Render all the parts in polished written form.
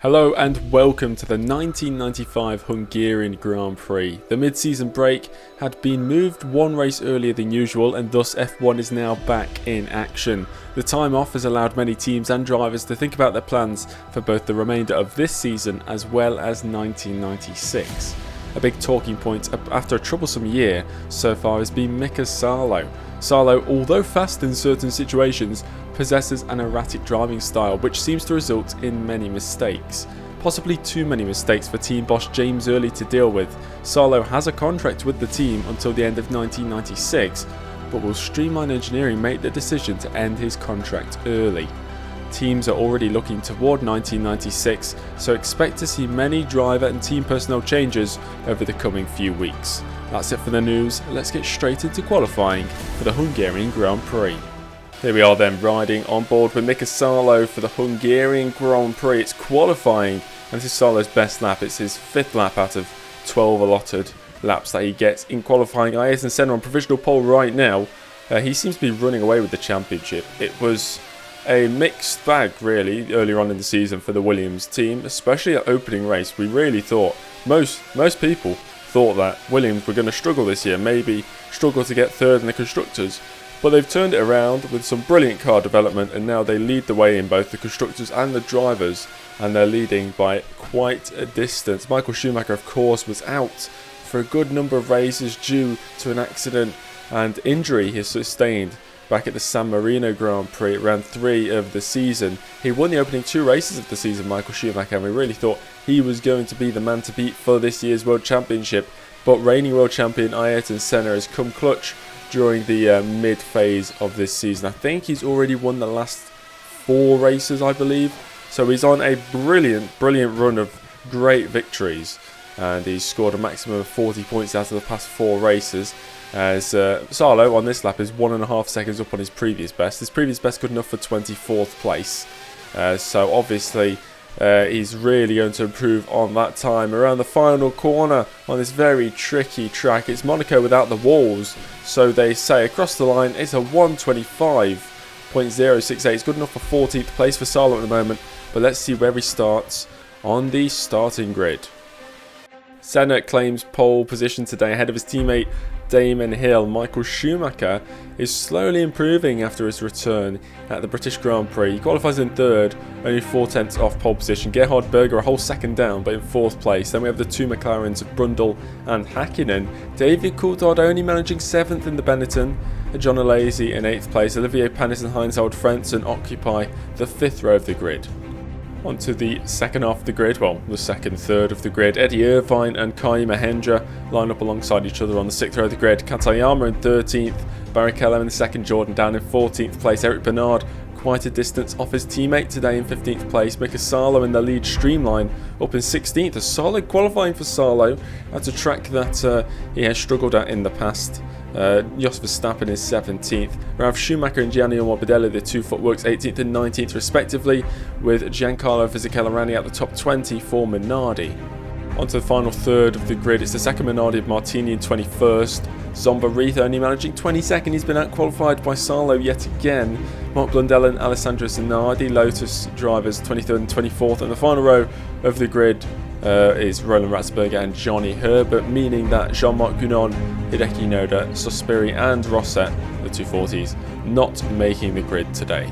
Hello and welcome to the 1995 Hungarian Grand Prix. The mid-season break had been moved one race earlier than usual and thus F1 is now back in action. The time off has allowed many teams and drivers to think about their plans for both the remainder of this season as well as 1996. A big talking point after a troublesome year so far has been Mika Salo. Salo, although fast in certain situations, possesses an erratic driving style which seems to result in many mistakes. Possibly too many mistakes for team boss James Early to deal with. Salo has a contract with the team until the end of 1996, but will Streamline Engineering make the decision to end his contract early? Teams are already looking toward 1996, so expect to see many driver and team personnel changes over the coming few weeks. That's it for the news. Let's get straight into qualifying for the Hungarian Grand Prix. Here we are then, riding on board with Mika Salo for the Hungarian Grand Prix. It's qualifying and this is Salo's best lap. It's his 5th lap out of 12 allotted laps that he gets in qualifying. Ayrton Senna on provisional pole right now. He seems to be running away with the championship. It was a mixed bag really earlier on in the season for the Williams team, especially at opening race. We really thought, most people thought that Williams were going to struggle this year, maybe struggle to get third in the Constructors. But they've turned it around with some brilliant car development and now they lead the way in both the Constructors and the drivers, and they're leading by quite a distance. Michael Schumacher of course was out for a good number of races due to an accident and injury he sustained back at the San Marino Grand Prix at round 3 of the season. He won the opening 2 races of the season, Michael Schumacher, and we really thought he was going to be the man to beat for this year's World Championship. But reigning World Champion Ayrton Senna has come clutch during the mid-phase of this season. I think he's already won the last 4 races, I believe. So he's on a brilliant run of great victories. And he's scored a maximum of 40 points out of the past 4 races. As Salo on this lap is 1.5 seconds up on his previous best. His previous best good enough for 24th place. So obviously he's really going to improve on that time. Around the final corner on this very tricky track. It's Monaco without the walls. So they say across the line it's a 125.068. It's good enough for 14th place for Salo at the moment. But let's see where he starts on the starting grid. Senna claims pole position today ahead of his teammate Damon Hill. Michael Schumacher is slowly improving after his return at the British Grand Prix. He qualifies in 3rd, only 4/10 off pole position. Gerhard Berger a whole second down, but in 4th place. Then we have the 2 McLarens of Brundle and Häkkinen. David Coulthard only managing 7th in the Benetton. John Alesi in 8th place. Olivier Panis and Heinz-Harald Frentzen occupy the 5th row of the grid. Onto the second half of the grid, well, the second third of the grid. Eddie Irvine and Kai Mahendra line up alongside each other on the 6th row of the grid. Katayama in 13th, Barrichello in the 2nd, Jordan down in 14th place. Eric Bernard quite a distance off his teammate today in 15th place. Mika Salo in the lead, Streamline up in 16th. A solid qualifying for Salo at a track that he has struggled at in the past. Jos Verstappen is 17th. Ralf Schumacher and Gianni Morbidelli, the 2 footworks, 18th and 19th respectively, with Giancarlo Fisichella-Rani at the top 20 for Minardi. Onto the final third of the grid, it's the second Minardi of Martini in 21st. Zomba Reith only managing 22nd, he's been out-qualified by Salo yet again. Mark Blundell and Alessandro Zanardi, Lotus drivers 23rd and 24th, and the final row of the grid is Roland Ratzberger and Johnny Herbert, meaning that Jean-Marc Gounon, Hideki Noda, Sospiri and Rosset, the 240s, not making the grid today.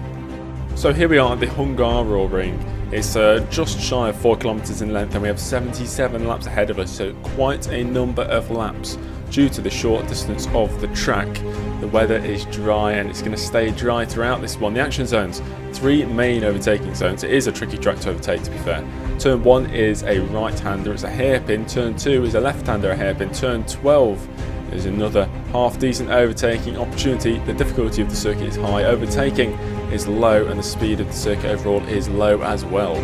So here we are at the Hungaroring. It's just shy of 4 kilometers in length and we have 77 laps ahead of us, so quite a number of laps due to the short distance of the track. The weather is dry and it's going to stay dry throughout this one. The action zones, 3 main overtaking zones. It is a tricky track to overtake, to be fair. Turn 1 is a right-hander, it's a hairpin. Turn 2 is a left-hander, a hairpin. Turn 12 is another half-decent overtaking opportunity. The difficulty of the circuit is high, overtaking is low, and the speed of the circuit overall is low as well.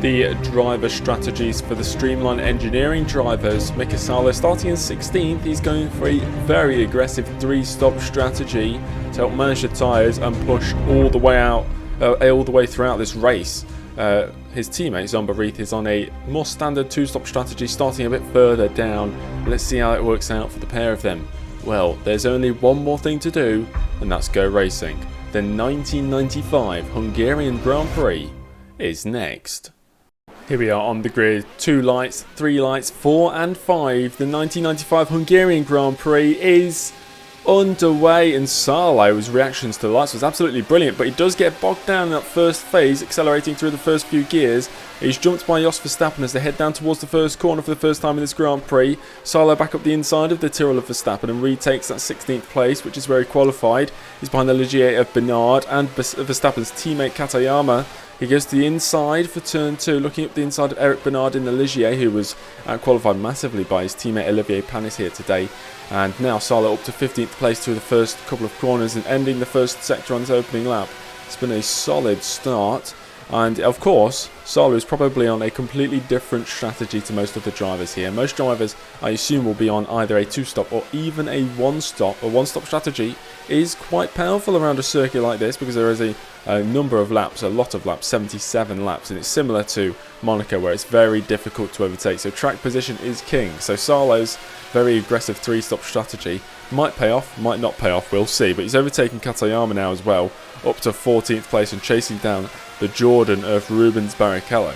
The driver strategies for the Streamline Engineering drivers. Mika Salo starting in 16th, he's going for a very aggressive 3-stop strategy to help manage the tyres and push all the way out, all the way throughout this race. His teammate Zomba Reith is on a more standard 2-stop strategy, starting a bit further down. Let's see how it works out for the pair of them. Well, there's only one more thing to do, and that's go racing. The 1995 Hungarian Grand Prix is next. Here we are on the grid, 2 lights, 3 lights, 4 and 5. The 1995 Hungarian Grand Prix is underway, and Salo's reactions to the lights was absolutely brilliant, but he does get bogged down in that first phase, accelerating through the first few gears. He's jumped by Jos Verstappen as they head down towards the first corner for the first time in this Grand Prix. Salo back up the inside of the Tyrrell of Verstappen and retakes that 16th place, which is where he qualified. He's behind the Ligier of Bernard and Verstappen's teammate Katayama. He goes to the inside for turn 2, looking up the inside of Eric Bernard in the Ligier, who was outqualified massively by his teammate Olivier Panis here today. And now Salo up to 15th place through the first couple of corners and ending the first sector on his opening lap. It's been a solid start. And of course, Salo is probably on a completely different strategy to most of the drivers here. Most drivers, I assume, will be on either a 2-stop or even a 1-stop. A 1-stop strategy is quite powerful around a circuit like this because there is a number of laps, a lot of laps, 77 laps, and it's similar to Monaco where it's very difficult to overtake. So track position is king. So Salo's very aggressive 3-stop strategy might pay off, might not pay off, we'll see. But he's overtaken Katayama now as well, up to 14th place and chasing down the Jordan of Rubens Barrichello.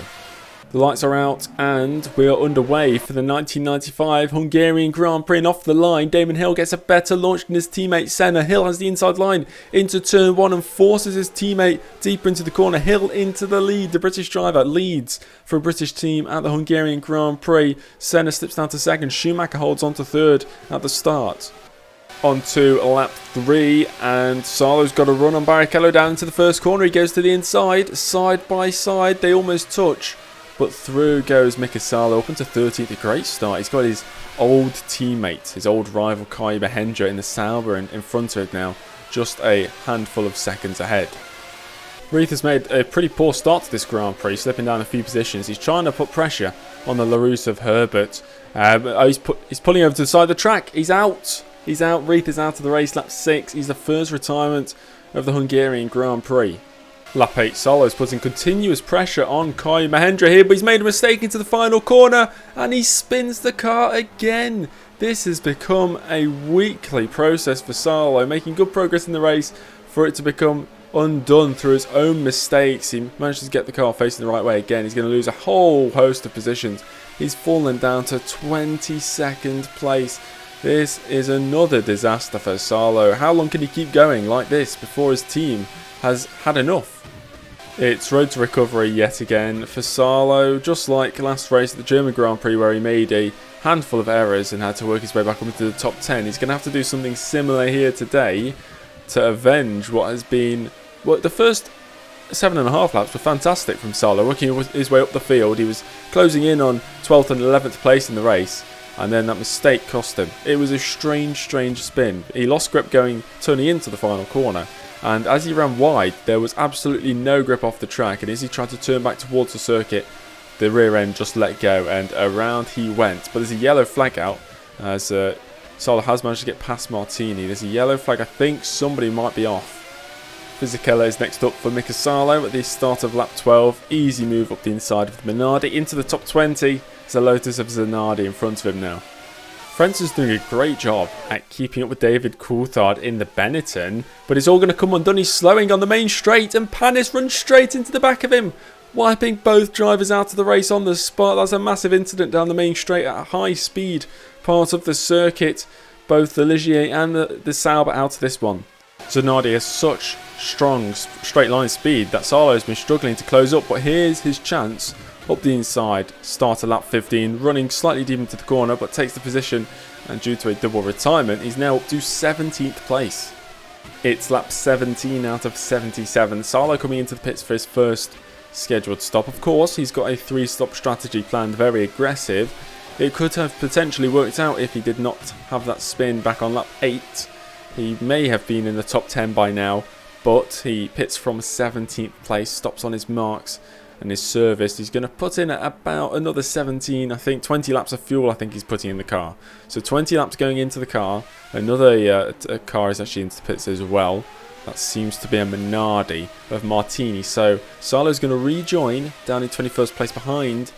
The lights are out and we are underway for the 1995 Hungarian Grand Prix, and off the line Damon Hill gets a better launch than his teammate Senna. Hill has the inside line into turn 1 and forces his teammate deeper into the corner. Hill into the lead. The British driver leads for a British team at the Hungarian Grand Prix. Senna slips down to second. Schumacher holds on to third at the start. On to lap 3, and Salo's got a run on Barrichello down into the first corner. He goes to the inside, side by side, they almost touch, but through goes Mika Salo up into 13th. A great start. He's got his old teammate, his old rival Kai Mahendra in the Sauber in front of him now, just a handful of seconds ahead. Reith has made a pretty poor start to this Grand Prix, slipping down a few positions. He's trying to put pressure on the LaRousse of Herbert. He's pulling over to the side of the track. He's out. He's out. Reith is out of the race. Lap 6. He's the first retirement of the Hungarian Grand Prix. Lap 8. Salo's putting continuous pressure on Kai Mahendra here, but he's made a mistake into the final corner and he spins the car again. This has become a weekly process for Salo, making good progress in the race for it to become undone through his own mistakes. He managed to get the car facing the right way again. He's going to lose a whole host of positions. He's fallen down to 22nd place. This is another disaster for Salo. How long can he keep going like this before his team has had enough? It's road to recovery yet again for Salo, just like last race at the German Grand Prix where he made a handful of errors and had to work his way back up into the top 10. He's going to have to do something similar here today to avenge what has been... Well, the first 7.5 laps were fantastic from Salo, working his way up the field. He was closing in on 12th and 11th place in the race. And then that mistake cost him. It was a strange spin. He lost grip turning into the final corner. And as he ran wide, there was absolutely no grip off the track. And as he tried to turn back towards the circuit, the rear end just let go and around he went. But there's a yellow flag out as Salo has managed to get past Martini. There's a yellow flag. I think somebody might be off. Fisichella is next up for Mika Salo at the start of lap 12. Easy move up the inside of the Minardi into the top 20. There's a Lotus of Zanardi in front of him now. Frenz is doing a great job at keeping up with David Coulthard in the Benetton, but it's all going to come undone. He's slowing on the main straight and Panis runs straight into the back of him, wiping both drivers out of the race on the spot. That's a massive incident down the main straight at a high speed part of the circuit. Both the Ligier and the Sauber out of this one. Zanardi has such strong straight line speed that Salo has been struggling to close up, but here's his chance. Up the inside, start at lap 15, running slightly deep into the corner, but takes the position, and due to a double retirement, he's now up to 17th place. It's lap 17 out of 77. Salo coming into the pits for his first scheduled stop. Of course, he's got a 3-stop strategy planned, very aggressive. It could have potentially worked out if he did not have that spin back on lap 8. He may have been in the top 10 by now, but he pits from 17th place, stops on his marks and his service. He's going to put in about another 17, I think 20 laps of fuel I think he's putting in the car. So 20 laps going into the car. Another car is actually into the pits as well. That seems to be a Minardi of Martini. So Salo's going to rejoin down in 21st place behind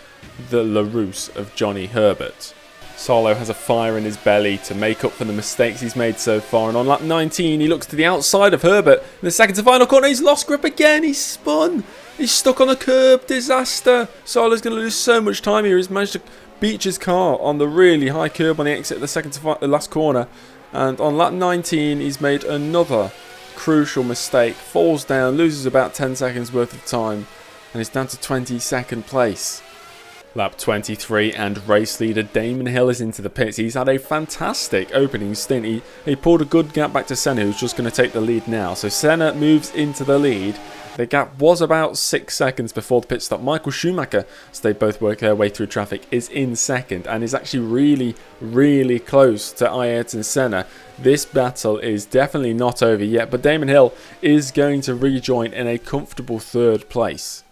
the LaRousse of Johnny Herbert. Salo has a fire in his belly to make up for the mistakes he's made so far, and on lap 19 he looks to the outside of Herbert in the second to final corner. He's lost grip again, he's spun. He's stuck on the curb. Disaster. Solo's going to lose so much time here. He's managed to beach his car on the really high curb on the exit of the second to the last corner. And on lap 19, he's made another crucial mistake. Falls down, loses about 10 seconds worth of time. And is down to 22nd place. Lap 23 and race leader Damon Hill is into the pits. He's had a fantastic opening stint. He pulled a good gap back to Senna, who's just going to take the lead now. So Senna moves into the lead. The gap was about 6 seconds before the pit stop. Michael Schumacher, as they both work their way through traffic, is in second and is actually really, really close to Ayrton Senna. This battle is definitely not over yet, but Damon Hill is going to rejoin in a comfortable third place.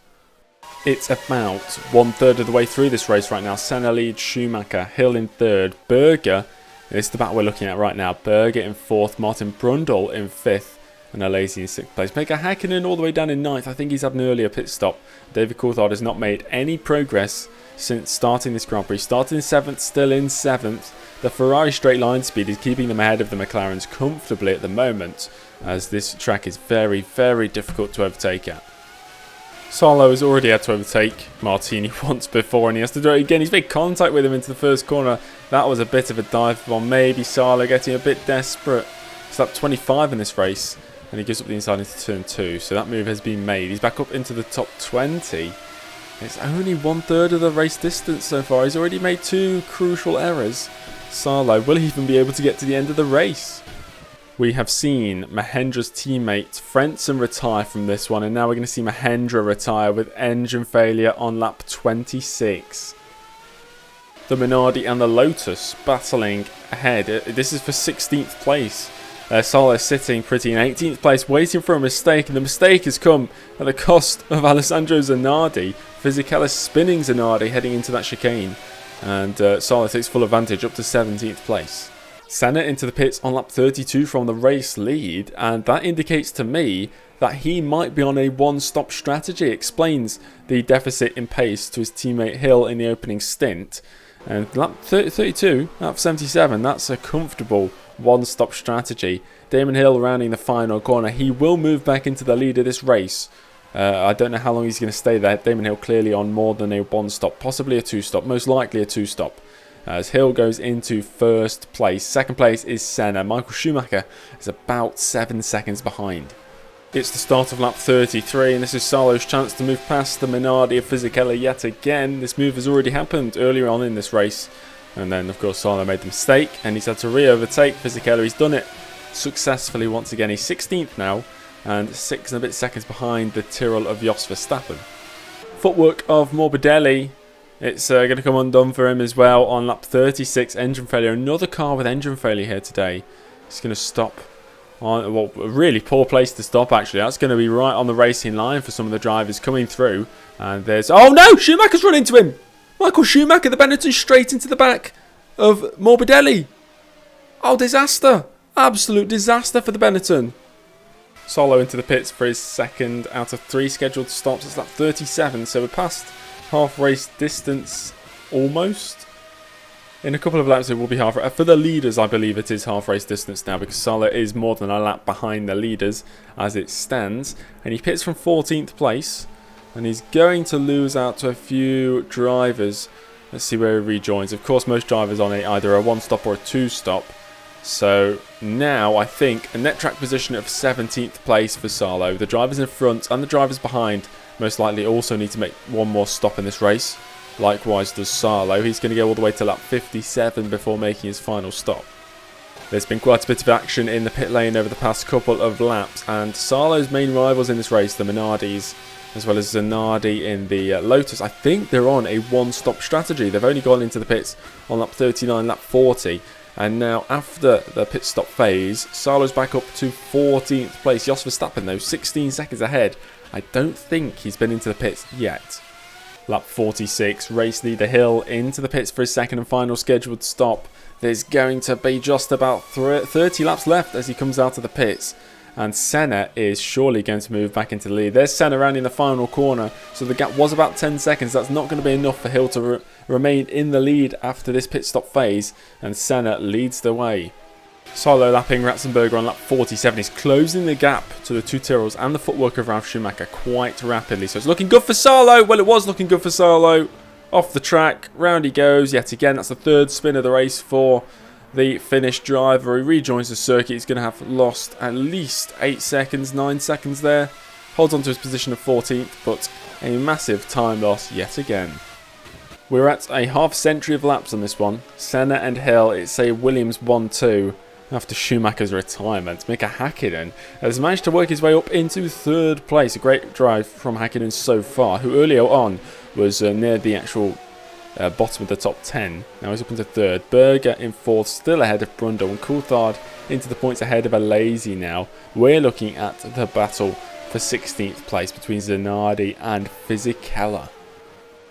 It's about 1/3 of the way through this race right now. Senna leads Schumacher, Hill in third, Berger, this is the battle we're looking at right now, Berger in fourth, Martin Brundle in fifth, and Alesi in sixth place. Mika Häkkinen all the way down in ninth. I think he's had an earlier pit stop. David Coulthard has not made any progress since starting this Grand Prix. Started in seventh, still in seventh. The Ferrari straight line speed is keeping them ahead of the McLarens comfortably at the moment, as this track is very, very difficult to overtake at. Salo has already had to overtake Martini once before, and he has to do it again. He's made contact with him into the first corner. That was a bit of a dive bomb. Maybe Salo getting a bit desperate. It's lap 25 in this race, and he gives up the inside into turn 2. So that move has been made. He's back up into the top 20. It's only 1/3 of the race distance so far. He's already made 2 crucial errors. Salo will even be able to get to the end of the race. We have seen Mahendra's teammate Frentzen retire from this one, and now we're going to see Mahendra retire with engine failure on lap 26. The Minardi and the Lotus battling ahead. This is for 16th place. Salo sitting pretty in 18th place, waiting for a mistake, and the mistake has come at the cost of Alessandro Zanardi. Fisichella spinning Zanardi heading into that chicane, and Salo takes full advantage up to 17th place. Senna into the pits on lap 32 from the race lead, and that indicates to me that he might be on a one-stop strategy. Explains the deficit in pace to his teammate Hill in the opening stint. And lap 32, lap 77, that's a comfortable one-stop strategy. Damon Hill rounding the final corner. He will move back into the lead of this race. I don't know how long he's going to stay there. Damon Hill clearly on more than a one-stop, possibly a two-stop, most likely a two-stop. As Hill goes into first place. Second place is Senna. Michael Schumacher is about 7 seconds behind. It's the start of lap 33, and this is Salo's chance to move past the Minardi of Fisichella yet again. This move has already happened earlier on in this race, and then of course Salo made the mistake and he's had to re-overtake Fisichella. He's done it successfully once again. He's 16th now and 6 and a bit seconds behind the Tyrrell of Jos Verstappen. Footwork of Morbidelli. It's going to come undone for him as well on lap 36. Engine failure. Another car with engine failure here today. He's going to stop on, well, a really poor place to stop actually. That's going to be right on the racing line for some of the drivers coming through. And there's, oh no, Schumacher's run into him. Michael Schumacher, the Benetton, straight into the back of Morbidelli. Oh, disaster. Absolute disaster for the Benetton. Solo into the pits for his second out of 3 scheduled stops. It's lap 37, so we're past half race distance almost. In a couple of laps it will be half. For the leaders I believe it is half race distance now, because Salo is more than a lap behind the leaders as it stands. And he pits from 14th place, and he's going to lose out to a few drivers. Let's see where he rejoins. Of course most drivers on either a 1-stop or a 2-stop. So now I think a net track position of 17th place for Salo. The drivers in front and the drivers behind most likely also need to make one more stop in this race. Likewise does Salo. He's going to go all the way to lap 57 before making his final stop. There's been quite a bit of action in the pit lane over the past couple of laps, and Salo's main rivals in this race, the Minardis, as well as Zanardi in the Lotus, I think they're on a one-stop strategy. They've only gone into the pits on lap 39, lap 40. And now, after the pit stop phase, Salo's back up to 14th place. Jos Verstappen, though, 16 seconds ahead. I don't think he's been into the pits yet. Lap 46, race leader Hill into the pits for his second and final scheduled stop. There's going to be just about 30 laps left as he comes out of the pits. And Senna is surely going to move back into the lead. There's Senna rounding the final corner. So the gap was about 10 seconds. That's not going to be enough for Hill to remain in the lead after this pit stop phase. And Senna leads the way. Solo lapping Ratzenberger on lap 47. He's closing the gap to the two Tyrrells and the footwork of Ralf Schumacher quite rapidly. So it's looking good for Salo. Well, it was looking good for Salo. Off the track, round he goes yet again. That's the third spin of the race for the Finnish driver. He rejoins the circuit. He's going to have lost at least 8 seconds, 9 seconds there. Holds on to his position of 14th, but a massive time loss yet again. We're at a half century of laps on this one. Senna and Hill, it's a Williams 1-2 after Schumacher's retirement. Mika Häkkinen has managed to work his way up into third place. A great drive from Häkkinen so far, who earlier on was near the actual bottom of the top 10. Now he's up into third. Berger in fourth, still ahead of Brundle, and Coulthard into the points ahead of Alesi now. We're looking at the battle for 16th place between Zanardi and Fisichella.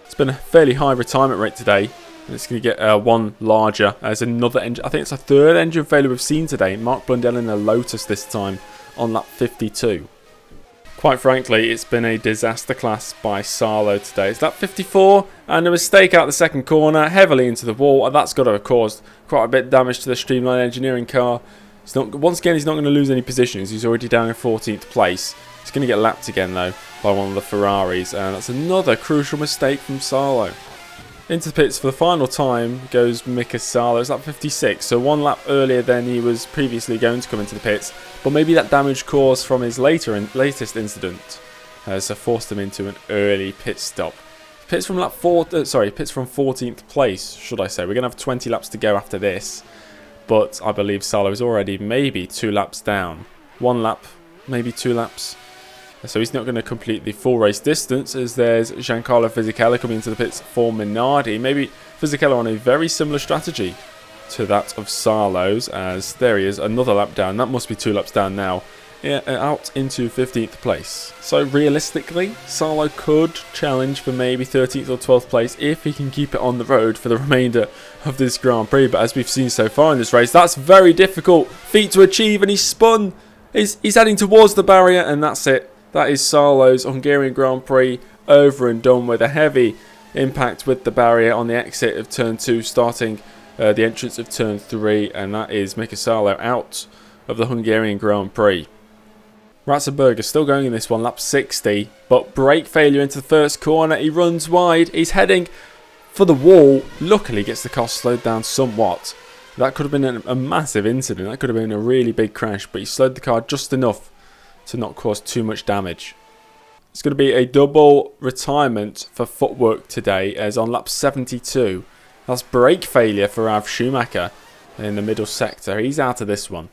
It's been a fairly high retirement rate today, and it's going to get one larger as another engine. I think it's a third engine failure we've seen today. Mark Blundell in a Lotus this time on lap 52. Quite frankly, it's been a disaster class by Salo today. It's lap 54 and a mistake out the second corner, heavily into the wall, and that's got to have caused quite a bit of damage to the Streamline Engineering car. Once again, he's not going to lose any positions. He's already down in 14th place. He's going to get lapped again though by one of the Ferraris, and that's another crucial mistake from Salo. Into the pits for the final time goes Mika Salo. It's lap 56, so one lap earlier than he was previously going to come into the pits. But maybe that damage caused from his latest incident has forced him into an early pit stop. Pits from pits from 14th place, should I say. We're going to have 20 laps to go after this, but I believe Salo is already maybe 2 laps down. 1 lap, maybe 2 laps. So he's not going to complete the full race distance, as there's Giancarlo Fisichella coming into the pits for Minardi. Maybe Fisichella on a very similar strategy to that of Salo's, as there he is, another lap down. That must be 2 laps down now, out into 15th place. So realistically, Salo could challenge for maybe 13th or 12th place if he can keep it on the road for the remainder of this Grand Prix. But as we've seen so far in this race, that's very difficult feat to achieve, and he's spun. He's heading towards the barrier, and that's it. That is Salo's Hungarian Grand Prix over and done with. A heavy impact with the barrier on the exit of turn 2, starting the entrance of turn 3, and that is Mika Salo out of the Hungarian Grand Prix. Ratzenberger still going in this one, lap 60, but brake failure into the first corner. He runs wide, he's heading for the wall. Luckily gets the car slowed down somewhat. That could have been a massive incident, that could have been a really big crash, but he slowed the car just enough to not cause too much damage. It's going to be a double retirement for footwork today, as on lap 72, that's brake failure for Ralf Schumacher in the middle sector. He's out of this one.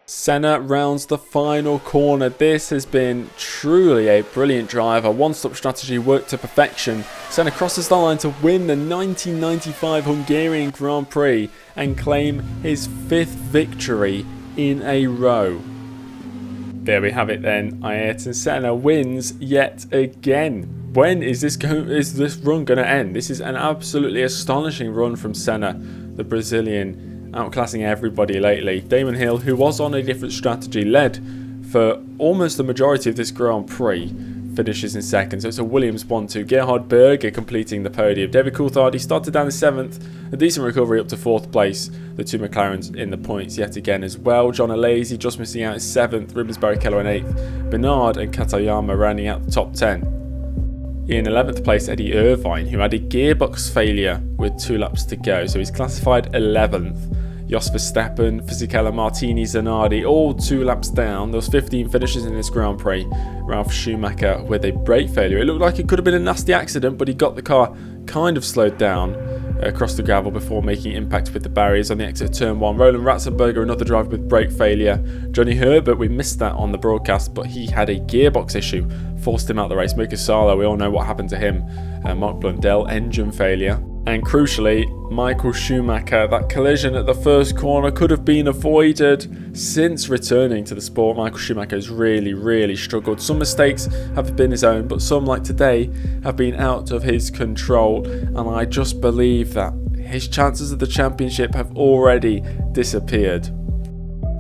Senna rounds the final corner. This has been truly a brilliant drive. A one-stop strategy worked to perfection. Senna crosses the line to win the 1995 Hungarian Grand Prix and claim his 5th victory in a row. There we have it then. Ayrton Senna wins yet again. When is this run going to end? This is an absolutely astonishing run from Senna, the Brazilian, outclassing everybody lately. Damon Hill, who was on a different strategy, led for almost the majority of this Grand Prix, finishes in second. So it's a Williams 1-2. Gerhard Berger completing the podium. David Coulthard, he started down in 7th. A decent recovery up to 4th place. The 2 McLarens in the points yet again as well. John Alesi just missing out in 7th. Rubens Barrichello in 8th. Bernard and Katayama rounding out the top 10. In 11th place, Eddie Irvine, who had a gearbox failure with 2 laps to go. So he's classified 11th. Jos Verstappen, Fisichella, Martini, Zanardi, all 2 laps down. There was 15 finishes in this Grand Prix. Ralf Schumacher with a brake failure. It looked like it could have been a nasty accident, but he got the car kind of slowed down across the gravel before making impact with the barriers on the exit of turn 1. Roland Ratzenberger, another driver with brake failure. Johnny Herbert, we missed that on the broadcast, but he had a gearbox issue, forced him out of the race. Mika Salo, we all know what happened to him. Mark Blundell, engine failure. And crucially, Michael Schumacher, that collision at the first corner could have been avoided. Since returning to the sport, Michael Schumacher has really struggled. Some mistakes have been his own, but some, like today, have been out of his control. And I just believe that his chances of the championship have already disappeared.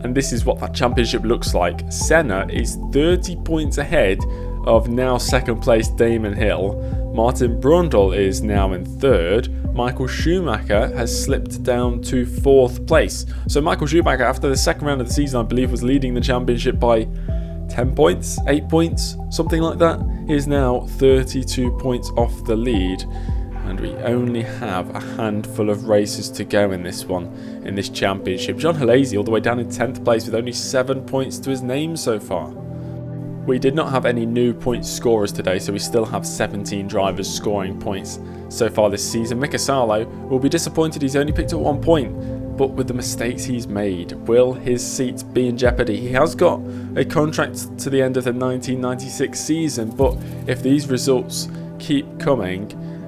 And this is what that championship looks like. Senna is 30 points ahead of now second place Damon Hill. Martin Brundle is now in 3rd. Michael Schumacher has slipped down to 4th place. So Michael Schumacher, after the second round of the season, I believe was leading the championship by 10 points, 8 points, something like that. He is now 32 points off the lead. And we only have a handful of races to go in this one, in this championship. John Halazzi all the way down in 10th place with only 7 points to his name so far. We did not have any new point scorers today, so we still have 17 drivers scoring points so far this season. Mika Salo will be disappointed he's only picked up 1 point, but with the mistakes he's made, will his seat be in jeopardy? He has got a contract to the end of the 1996 season, but if these results keep coming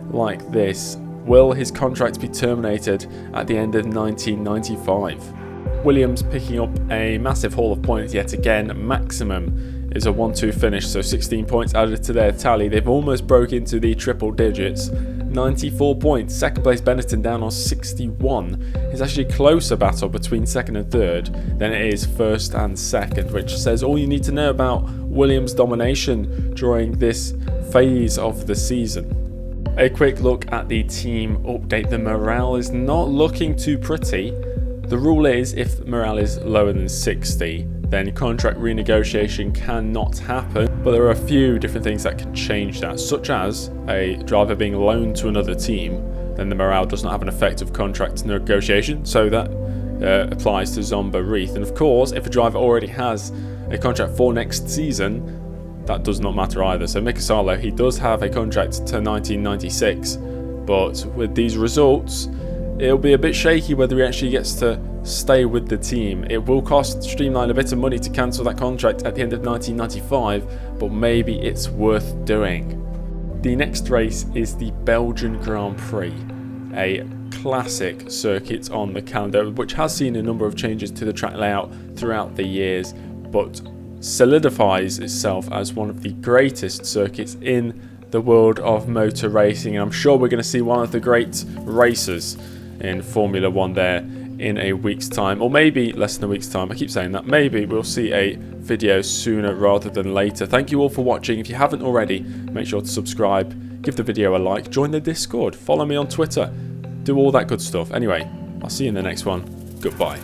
like this, will his contract be terminated at the end of 1995? Williams picking up a massive haul of points yet again. Maximum is a 1-2 finish, so 16 points added to their tally. They've almost broke into the triple digits. 94 points. Second place Benetton down on 61. It's actually a closer battle between 2nd and 3rd than it is 1st and 2nd, which says all you need to know about Williams' domination during this phase of the season. A quick look at the team update. The morale is not looking too pretty. The rule is if morale is lower than 60, then contract renegotiation cannot happen, but there are a few different things that can change that, such as a driver being loaned to another team. Then the morale does not have an effect of contract negotiation, so that applies to Zomba Reith. And of course, if a driver already has a contract for next season, that does not matter either. So Mika Salo, he does have a contract to 1996, but with these results, it'll be a bit shaky whether he actually gets to stay with the team. It will cost Streamline a bit of money to cancel that contract at the end of 1995, but maybe it's worth doing. The next race is the Belgian Grand Prix, a classic circuit on the calendar, which has seen a number of changes to the track layout throughout the years, but solidifies itself as one of the greatest circuits in the world of motor racing. And I'm sure we're going to see one of the great racers in Formula 1 there in a week's time, or maybe less than a week's time. I keep saying that. Maybe we'll see a video sooner rather than later. Thank you all for watching. If you haven't already, make sure to subscribe, give the video a like, join the Discord, follow me on Twitter, do all that good stuff. Anyway, I'll see you in the next one. Goodbye.